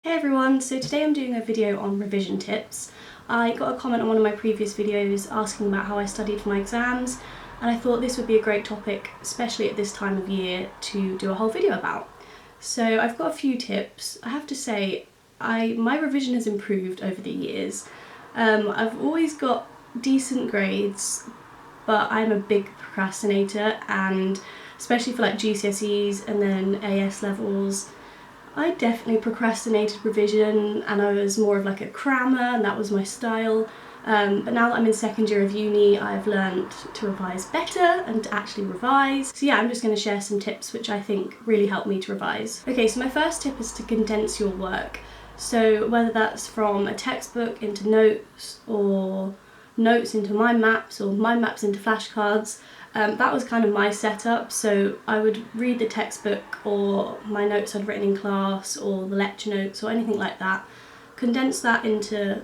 Hey everyone, so today I'm doing a video on revision tips. I got a comment on one of my previous videos asking about how I studied for my exams, and I thought this would be a great topic, especially at this time of year, to do a whole video about. So I've got a few tips. I have to say, my revision has improved over the years. I've always got decent grades, but I'm a big procrastinator, and especially for like GCSEs and then AS levels, I definitely procrastinated revision, and I was more of like a crammer, and that was my style. But now that I'm in second year of uni, I've learned to revise better and to actually revise. So yeah, I'm just going to share some tips which I think really help me to revise. Okay, so my first tip is to condense your work. So whether that's from a textbook into notes, or notes into mind maps, or mind maps into flashcards, that was kind of my setup. So I would read the textbook or my notes I'd written in class or the lecture notes or anything like that, condense that into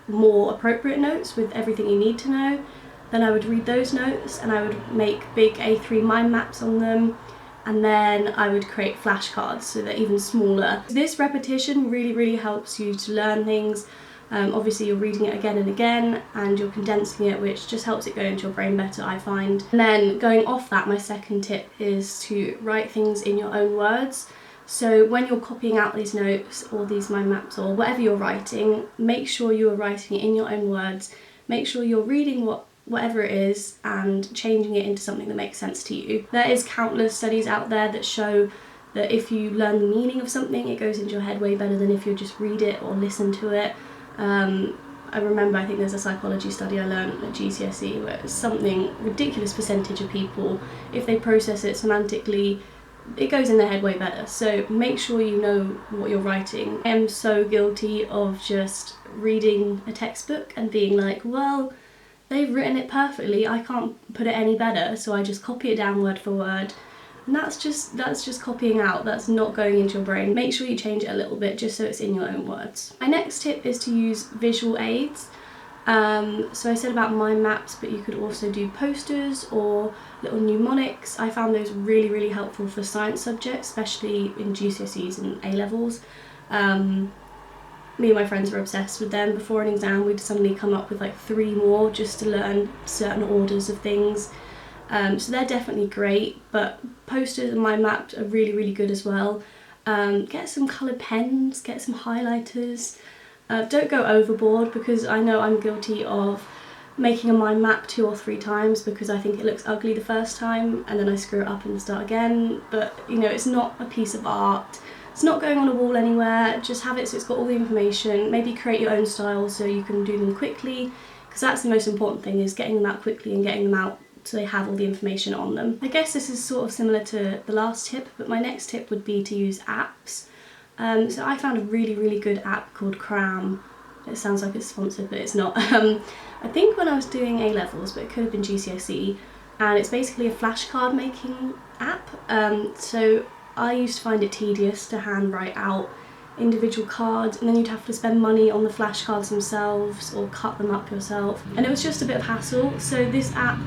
more appropriate notes with everything you need to know. Then I would read those notes and I would make big A3 mind maps on them, and then I would create flashcards so they're even smaller. This repetition really helps you to learn things. Obviously you're reading it again and again and you're condensing it, which just helps it go into your brain better, I find. And then going off that, my second tip is to write things in your own words. So when you're copying out these notes or these mind maps or whatever you're writing, make sure you are writing it in your own words. Make sure you're reading whatever it is and changing it into something that makes sense to you. There is countless studies out there that show that if you learn the meaning of something, it goes into your head way better than if you just read it or listen to it. I remember, I think there's a psychology study I learned at GCSE where it's something ridiculous percentage of people, if they process it semantically, it goes in their head way better. So make sure you know what you're writing. I am so guilty of just reading a textbook and being like, well, they've written it perfectly, I can't put it any better, so I just copy it down word for word. And that's just copying out, that's not going into your brain. Make sure you change it a little bit just so it's in your own words. My next tip is to use visual aids. So I said about mind maps, but you could also do posters or little mnemonics. I found those really helpful for science subjects, especially in GCSEs and A-levels. Me and my friends were obsessed with them. Before an exam we'd suddenly come up with like 3 more just to learn certain orders of things. So they're definitely great, but posters and mind maps are really good as well. Get some coloured pens, get some highlighters. Don't go overboard, because I know I'm guilty of making a mind map 2 or 3 times because I think it looks ugly the first time and then I screw it up and start again. But you know, it's not a piece of art. It's not going on a wall anywhere. Just have it so it's got all the information. Maybe create your own style so you can do them quickly, because that's the most important thing, is getting them out quickly and getting them out so they have all the information on them. I guess this is sort of similar to the last tip, but my next tip would be to use apps. So I found a really good app called Cram. It sounds like it's sponsored, but it's not. I think when I was doing A-levels, but it could have been GCSE, and it's basically a flashcard making app. So I used to find it tedious to handwrite out individual cards, and then you'd have to spend money on the flashcards themselves or cut them up yourself, and it was just a bit of hassle. So this app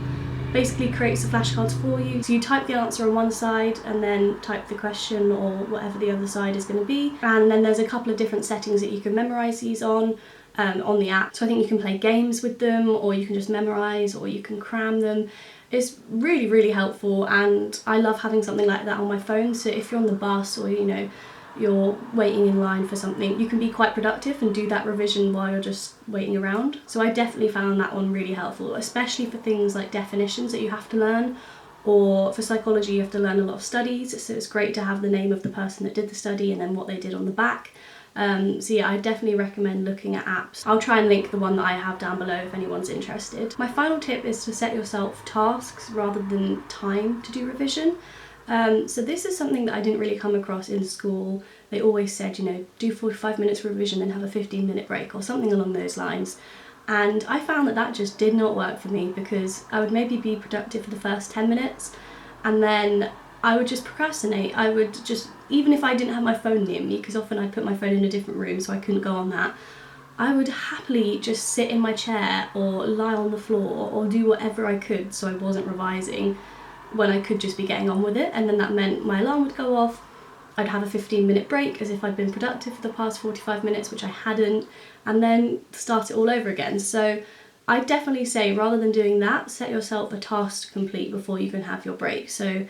basically creates the flashcards for you. So you type the answer on one side and then type the question or whatever the other side is going to be, and then there's a couple of different settings that you can memorise these on the app. So I think you can play games with them, or you can just memorise, or you can cram them. It's really helpful, and I love having something like that on my phone. So if you're on the bus, or you know, you're waiting in line for something, you can be quite productive and do that revision while you're just waiting around. So I definitely found that one really helpful, especially for things like definitions that you have to learn, or for psychology you have to learn a lot of studies, so it's great to have the name of the person that did the study and then what they did on the back. So yeah, I definitely recommend looking at apps. I'll try and link the one that I have down below if anyone's interested. My final tip is to set yourself tasks rather than time to do revision. So this is something that I didn't really come across in school. They always said, you know, do 45 minutes revision then have a 15-minute break or something along those lines. And I found that that just did not work for me, because I would maybe be productive for the first 10 minutes and then I would just procrastinate. I would just, even if I didn't have my phone near me, because often I put my phone in a different room so I couldn't go on that, I would happily just sit in my chair or lie on the floor or do whatever I could so I wasn't revising, when I could just be getting on with it. And then that meant my alarm would go off, I'd have a 15-minute break as if I'd been productive for the past 45 minutes, which I hadn't, and then start it all over again. So I definitely say, rather than doing that, set yourself a task to complete before you can have your break. So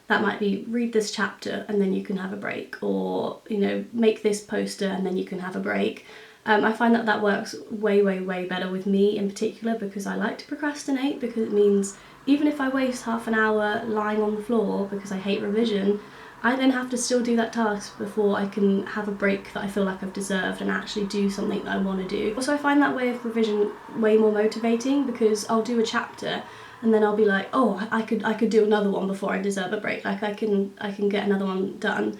that might be read this chapter and then you can have a break, or, you know, make this poster and then you can have a break. I find that that works way better with me in particular, because I like to procrastinate, because it means even if I waste half an hour lying on the floor because I hate revision, I then have to still do that task before I can have a break that I feel like I've deserved and actually do something that I want to do. Also, I find that way of revision way more motivating, because I'll do a chapter and then I'll be like, oh, I could do another one before I deserve a break. Like I can get another one done.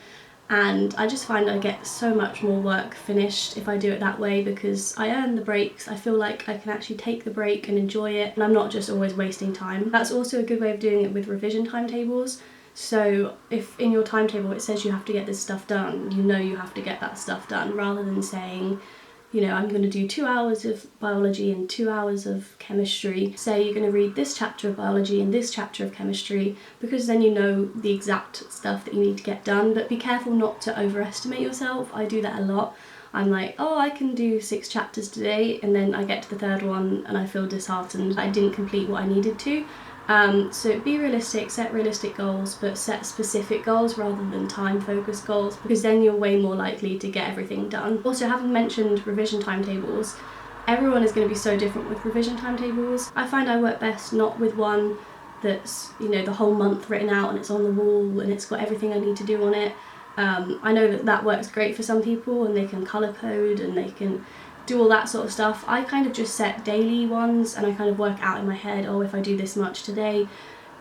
And I just find I get so much more work finished if I do it that way, because I earn the breaks. I feel like I can actually take the break and enjoy it, and I'm not just always wasting time. That's also a good way of doing it with revision timetables. So if in your timetable it says you have to get this stuff done, you know you have to get that stuff done, rather than saying, you know, I'm going to do 2 hours of biology and 2 hours of chemistry. Say you're going to read this chapter of biology and this chapter of chemistry, because then you know the exact stuff that you need to get done. But be careful not to overestimate yourself. I do that a lot. I'm like, oh, I can do 6 chapters today, and then I get to the 3rd one and I feel disheartened. I didn't complete what I needed to. So be realistic, set realistic goals, but set specific goals rather than time-focused goals, because then you're way more likely to get everything done. Also, having mentioned revision timetables, everyone is going to be so different with revision timetables. I find I work best not with one that's, you know, the whole month written out and it's on the wall and it's got everything I need to do on it. I know that that works great for some people, and they can colour code and they can do all that sort of stuff. I kind of just set daily ones, and I kind of work out in my head, oh, if I do this much today,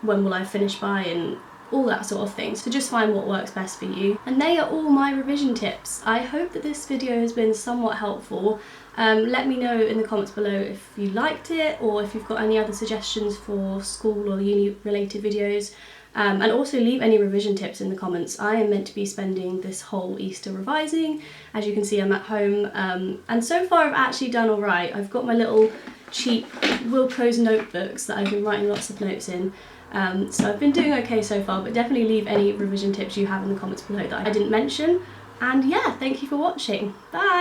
when will I finish by, and all that sort of thing. So just find what works best for you. And they are all my revision tips. I hope that this video has been somewhat helpful. Let me know in the comments below if you liked it, or if you've got any other suggestions for school or uni related videos. And also leave any revision tips in the comments. I am meant to be spending this whole Easter revising. As you can see, I'm at home, and so far I've actually done alright. I've got my little cheap Wilko's notebooks that I've been writing lots of notes in. So I've been doing okay so far, but definitely leave any revision tips you have in the comments below that I didn't mention. And yeah, thank you for watching. Bye!